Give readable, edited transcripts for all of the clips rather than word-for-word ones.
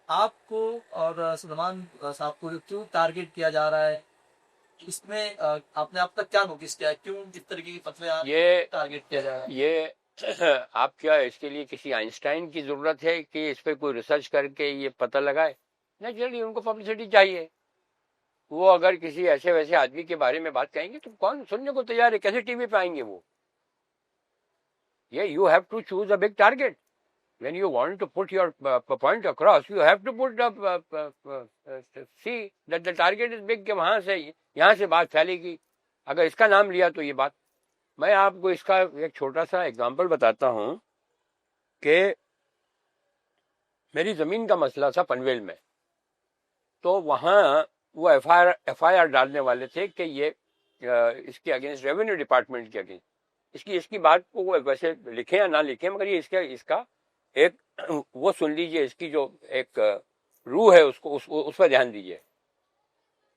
آپ کو اور سلمان صاحب کو کیوں ٹارگیٹ کیا جا رہا ہے؟ اس میں آپ نے اب تک کیا نوٹس کیا ہے؟ کیوں اس طریقے کی فتوے یہ ٹارگیٹ کیا جا رہا ہے؟ یہ آپ کیا اس کے لیے کسی آئنسٹائن کی ضرورت ہے کہ اس پہ کوئی ریسرچ کر کے یہ پتہ لگائے؟ نیچرلی ان کو پبلسٹی چاہیے. وہ اگر کسی ایسے ویسے آدمی کے بارے میں بات کہیں گے تو کون سننے کو تیار ہے؟ کیسے ٹی وی پہ آئیں گے وہ؟ یہ you have to choose a big target. when you want to put your point across, you have to put see that the target is big, کہ وہاں سے یہاں سے بات پھیلے گی. اگر اس کا نام لیا تو یہ بات. میں آپ کو اس کا ایک چھوٹا سا اگزامپل بتاتا ہوں کہ میری زمین کا مسئلہ تھا پنویل میں. تو وہاں وہ ایف آئی آر ڈالنے والے تھے کہ یہ اس کے اگینسٹ ریونیو ڈپارٹمنٹ کے اگینسٹ اس کی بات کو وہ ویسے لکھیں یا نہ لکھیں، مگر یہ اس کا ایک وہ سن لیجئے، اس کی جو ایک روح ہے اس کو اس پر دھیان دیجئے.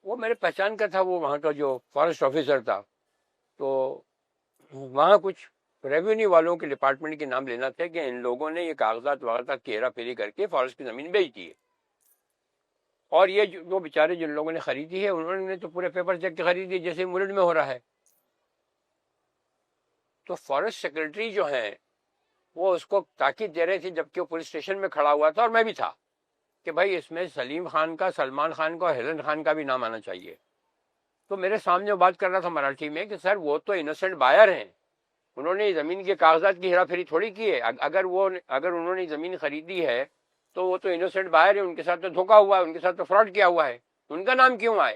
وہ میرے پہچان کا تھا، وہ وہاں کا جو فارسٹ آفیسر تھا. تو وہاں کچھ ریونیو والوں کے ڈپارٹمنٹ کے نام لینا تھے کہ ان لوگوں نے یہ کاغذات وغیرہ کی ہیرا پھیری کر کے فارسٹ کی زمین بیچ دی ہے. اور یہ جو بیچارے جن لوگوں نے خریدی ہے انہوں نے تو پورے پیپر چیک کے خریدی جیسے ملک میں ہو رہا ہے. تو فارسٹ سیکرٹری جو ہیں وہ اس کو تاکید دے رہے تھے جبکہ وہ پولیس اسٹیشن میں کھڑا ہوا تھا اور میں بھی تھا کہ بھائی اس میں سلیم خان کا، سلمان خان کا اور ہیلن خان کا بھی نام آنا چاہیے. تو میرے سامنے وہ بات کر رہا تھا مراٹھی میں کہ سر وہ تو انوسنٹ بائر ہیں، انہوں نے زمین کے کاغذات کی ہیرا پھیری تھوڑی کی ہے. اگر انہوں نے زمین خریدی ہے تو وہ تو انوسنٹ بائر ہیں، ان کے ساتھ تو دھوکا ہوا ہے، ان کے ساتھ تو فراڈ کیا ہوا ہے. ان کا نام کیوں آئے؟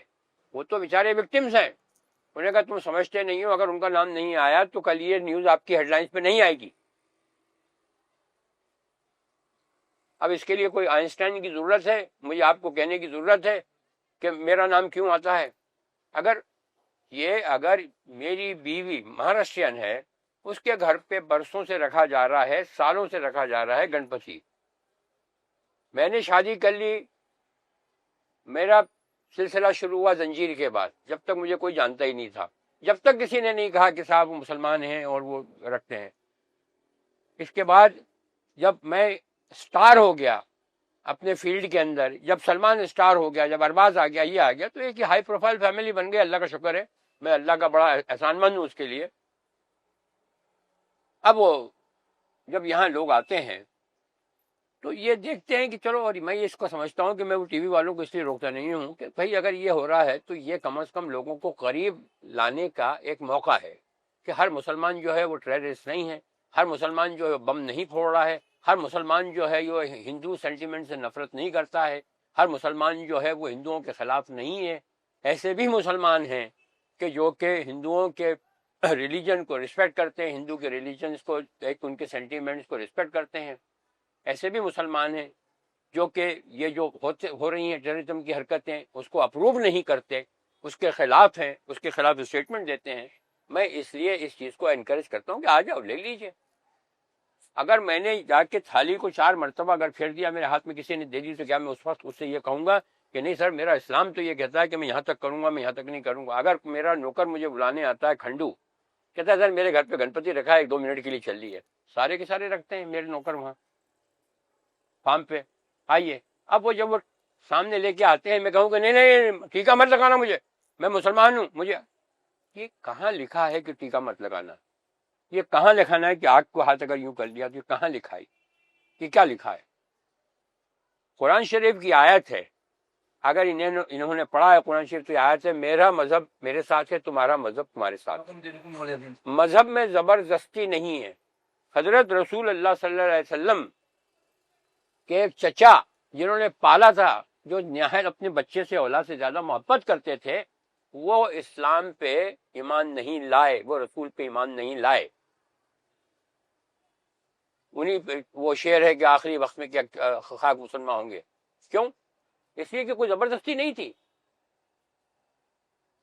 وہ تو بیچارے وکٹمز ہیں. انہوں نے کہا تم سمجھتے نہیں ہو، اگر ان کا نام نہیں آیا تو کل یہ نیوز آپ کی ہیڈ لائنز پہ نہیں آئے گی. اب اس کے لیے کوئی آئنسٹائن کی ضرورت ہے؟ مجھے آپ کو کہنے کی ضرورت ہے کہ میرا نام کیوں آتا ہے؟ اگر میری بیوی مہاراشٹرین ہے، اس کے گھر پہ برسوں سے رکھا جا رہا ہے، سالوں سے رکھا جا رہا ہے گنپتی. میں نے شادی کر لی، میرا سلسلہ شروع ہوا زنجیر کے بعد، جب تک مجھے کوئی جانتا ہی نہیں تھا، جب تک کسی نے نہیں کہا کہ صاحب وہ مسلمان ہیں اور وہ رکھتے ہیں. اس کے بعد جب میں سٹار ہو گیا اپنے فیلڈ کے اندر، جب سلمان سٹار ہو گیا، جب ارباز آ گیا، یہ آ گیا، تو ایک ہائی پروفائل فیملی بن گئی. اللہ کا شکر ہے، میں اللہ کا بڑا احسان مند ہوں اس کے لیے. اب وہ جب یہاں لوگ آتے ہیں تو یہ دیکھتے ہیں کہ چلو، اور میں اس کو سمجھتا ہوں کہ میں وہ ٹی وی والوں کو اس لیے روکتا نہیں ہوں کہ بھائی اگر یہ ہو رہا ہے تو یہ کم از کم لوگوں کو قریب لانے کا ایک موقع ہے کہ ہر مسلمان جو ہے وہ ٹیررسٹ نہیں ہے، ہر مسلمان جو ہے بم نہیں پھوڑ رہا ہے، ہر مسلمان جو ہے وہ ہندو سینٹیمنٹ سے نفرت نہیں کرتا ہے، ہر مسلمان جو ہے وہ ہندوؤں کے خلاف نہیں ہے. ایسے بھی مسلمان ہیں کہ جو کہ ہندوؤں کے ریلیجن کو رسپیکٹ کرتے ہیں، ہندو کے ریلیجنس کو، ایک ان کے سینٹیمنٹس کو رسپیکٹ کرتے ہیں. ایسے بھی مسلمان ہیں جو کہ یہ جو ہو رہی ہیں ٹیررزم کی حرکتیں اس کو اپروو نہیں کرتے، اس کے خلاف ہیں، اس کے خلاف اسٹیٹمنٹ دیتے ہیں. میں اس لیے اس چیز کو انکریج کرتا ہوں کہ آ جاؤ، لے لیجئے. اگر میں نے جا کے تھالی کو 4 مرتبہ اگر پھیر دیا، میرے ہاتھ میں کسی نے دے دی، تو کیا میں اس وقت اس سے یہ کہوں گا کہ نہیں سر میرا اسلام تو یہ کہتا ہے کہ میں یہاں تک کروں گا، میں یہاں تک نہیں کروں گا؟ اگر میرا نوکر مجھے بلانے آتا ہے کھنڈو، کہتا ہے سر میرے گھر پہ گنپتی رکھا ہے، 1-2 منٹ کے لیے چل رہی ہے، سارے کے سارے رکھتے ہیں میرے نوکر وہاں فارم پہ، آئیے. اب وہ جب وہ سامنے لے کے آتے ہیں، میں کہوں کہ نہیں نہیں ٹیکا مت لگانا مجھے، میں مسلمان ہوں. مجھے یہ کہاں لکھا ہے کہ ٹیکا مت لگانا؟ یہ کہاں لکھانا ہے کہ آگ کو ہاتھ اگر یوں کر لیا تو یہ کہاں لکھا ہے؟ یہ کیا لکھا ہے؟ قرآن شریف کی آیت ہے، اگر انہوں نے پڑھا ہے قرآن شریف، تو یہ آیت ہے میرا مذہب میرے ساتھ ہے، تمہارا مذہب تمہارے ساتھ ہے. مذہب میں زبردستی نہیں ہے. حضرت رسول اللہ صلی اللہ علیہ وسلم کہ ایک چچا جنہوں نے پالا تھا، جو نہایت اپنے بچے سے، اولاد سے زیادہ محبت کرتے تھے، وہ اسلام پہ ایمان نہیں لائے، وہ رسول پہ ایمان نہیں لائے. انہیں وہ شعر ہے کہ آخری وقت میں کیا خاک مسلمان ہوں گے. کیوں؟ اس لیے کہ کوئی زبردستی نہیں تھی.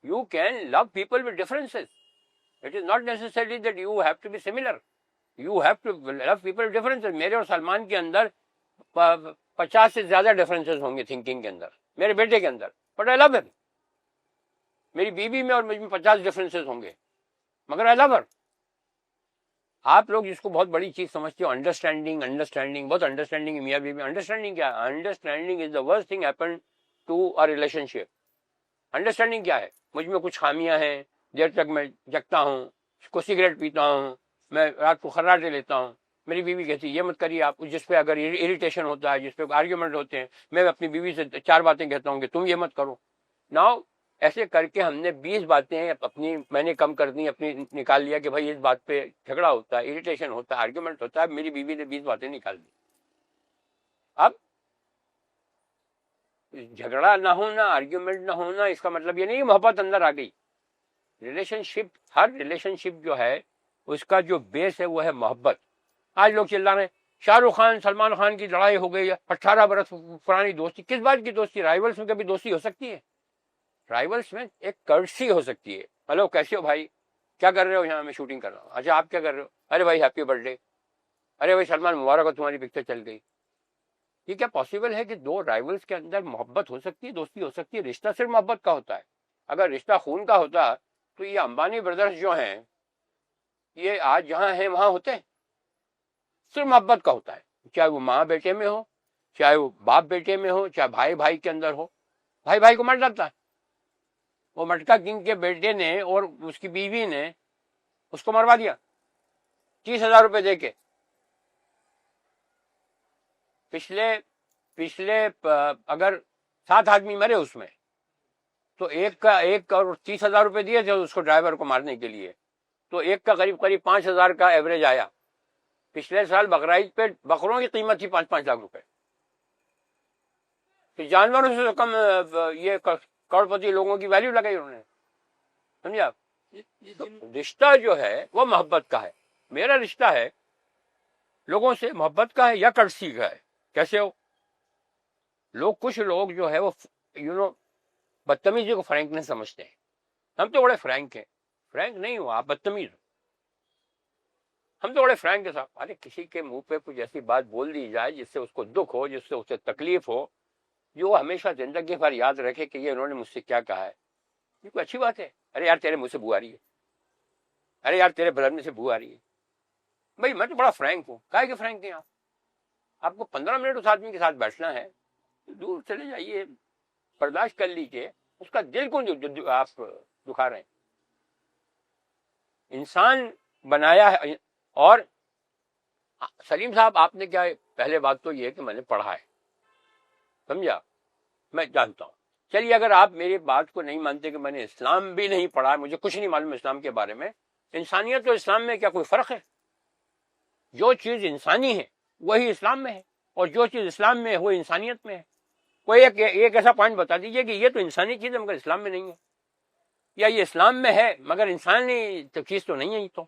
You can love people with differences. It is not necessary that you have to be similar. You have to love people with differences. میرے اور سلمان کے اندر 50 سے زیادہ ڈفرینسز ہوں گے تھنکنگ کے اندر، میرے بیٹے کے اندر، بٹ آئی لو ہم. میری بیوی میں اور مجھ میں 50 ڈفرینسز ہوں گے، مگر آئی لو ہر. آپ لوگ جس کو بہت بڑی چیز سمجھتے ہو انڈرسٹینڈنگ بہت انڈرسٹینڈنگ میاں بیوی انڈرسٹینڈنگ کیا ہے؟ Understanding is the worst thing happen to a relationship. Understanding کیا ہے؟ مجھ میں کچھ خامیاں ہیں، دیر تک میں جگتا ہوں، کو سگریٹ پیتا ہوں، میں رات کو خراٹے لیتا ہوں، میری بیوی کہتی ہے یہ مت کریے آپ. جس پہ اگر اریٹیشن ہوتا ہے، جس پہ آرگیومنٹ ہوتے ہیں، میں اپنی بیوی سے 4 باتیں کہتا ہوں کہ تم یہ مت کرو. ناؤ ایسے کر کے ہم نے 20 باتیں اپنی میں نے کم کر دی، اپنی نکال لیا کہ بھائی اس بات پہ جھگڑا ہوتا ہے، اریٹیشن ہوتا ہے، آرگیومنٹ ہوتا ہے. میری بیوی نے 20 باتیں نکال دی. اب جھگڑا نہ ہونا، آرگیومنٹ نہ ہونا، اس کا مطلب یہ نہیں محبت اندر آ گئی. ریلیشن شپ، ہر ریلیشن شپ جو ہے اس کا جو بیس ہے وہ ہے محبت. آج لوگ چل رہے ہیں شاہ رخ خان سلمان خان کی لڑائی ہو گئی، 18 برس پرانی دوستی. کس بات کی دوستی؟ رائیولس میں کبھی دوستی ہو سکتی ہے؟ رائیولس میں ایک کرسی ہو سکتی ہے. ہلو کیسے ہو بھائی، کیا کر رہے ہو؟ یہاں میں شوٹنگ کر رہا ہوں. اچھا آپ کیا کر رہے ہو؟ ارے بھائی ہیپی برتھ ڈے. ارے بھائی سلمان مبارک ہو، تمہاری پکچر چل گئی. یہ کیا پاسبل ہے کہ 2 رائیولس کے اندر محبت ہو سکتی ہے، دوستی ہو سکتی ہے؟ رشتہ صرف محبت کا ہوتا ہے. اگر رشتہ خون کا ہوتا تو یہ امبانی بردرز جو ہیں یہ آج جہاں ہیں وہاں ہوتے ہیں. صرف محبت کا ہوتا ہے، چاہے وہ ماں بیٹے میں ہو، چاہے وہ باپ بیٹے میں ہو، چاہے بھائی بھائی کے اندر ہو. بھائی بھائی کو مر جاتا ہے. وہ مٹکا کنگ کے بیٹے نے اور اس کی بیوی نے اس کو مروا دیا 30,000 روپے دے کے. پچھلے اگر 7 آدمی مرے اس میں تو ایک کروڑ 30,000 روپے دیے تھے اس کو ڈرائیور کو مارنے کے لیے، تو ایک کا قریب 5,000 کا ایوریج آیا. پچھلے سال بقرعید پہ بکروں کی قیمت تھی 5 لاکھ روپے. تو جانوروں سے تو کم یہ کروڑپتی لوگوں کی ویلیو لگائی انہوں نے. سمجھے آپ؟ رشتہ جو ہے وہ محبت کا ہے. میرا رشتہ ہے لوگوں سے محبت کا ہے یا کرسی کا ہے؟ کیسے ہو؟ کچھ لوگ جو ہے وہ بدتمیزی کو فرینکنس سمجھتے ہیں. ہم تو بڑے فرینک ہیں. فرینک نہیں ہو آپ، بدتمیز ہو. ہم تو بڑے فرینک کے ساتھ. ارے کسی کے منہ پہ کچھ ایسی بات بول دی جائے جس سے اس کو دکھ ہو، جس سے اسے تکلیف ہو، جو وہ ہمیشہ زندگی بھر یاد رکھے کہ یہ انہوں نے مجھ سے کیا کہا ہے. یہ کوئی اچھی بات ہے؟ ارے یار تیرے منہ سے بو آ رہی ہے، ارے یار تیرے بدن میں سے بو آ رہی ہے. بھائی میں تو بڑا فرینک ہوں. کہا کہ فرینک ہیں آپ کو 15 منٹ اس آدمی کے ساتھ بیٹھنا ہے، دور چلے جائیے، برداشت کر لیجیے. اس کا دل کو آپ دکھا رہے ہیں. انسان بنایا ہے. اور سلیم صاحب آپ نے کیا، پہلے بات تو یہ کہ میں نے پڑھا ہے، سمجھا، میں جانتا ہوں. چلیے اگر آپ میری بات کو نہیں مانتے کہ میں نے اسلام بھی نہیں پڑھا، مجھے کچھ نہیں معلوم اسلام کے بارے میں، انسانیت اور اسلام میں کیا کوئی فرق ہے؟ جو چیز انسانی ہے وہی اسلام میں ہے، اور جو چیز اسلام میں ہے وہ انسانیت میں ہے. کوئی ایک ایسا پوائنٹ بتا دیجئے کہ یہ تو انسانی چیز ہے مگر اسلام میں نہیں ہے، یا یہ اسلام میں ہے مگر انسانی چیز تو نہیں ہے. یہ تو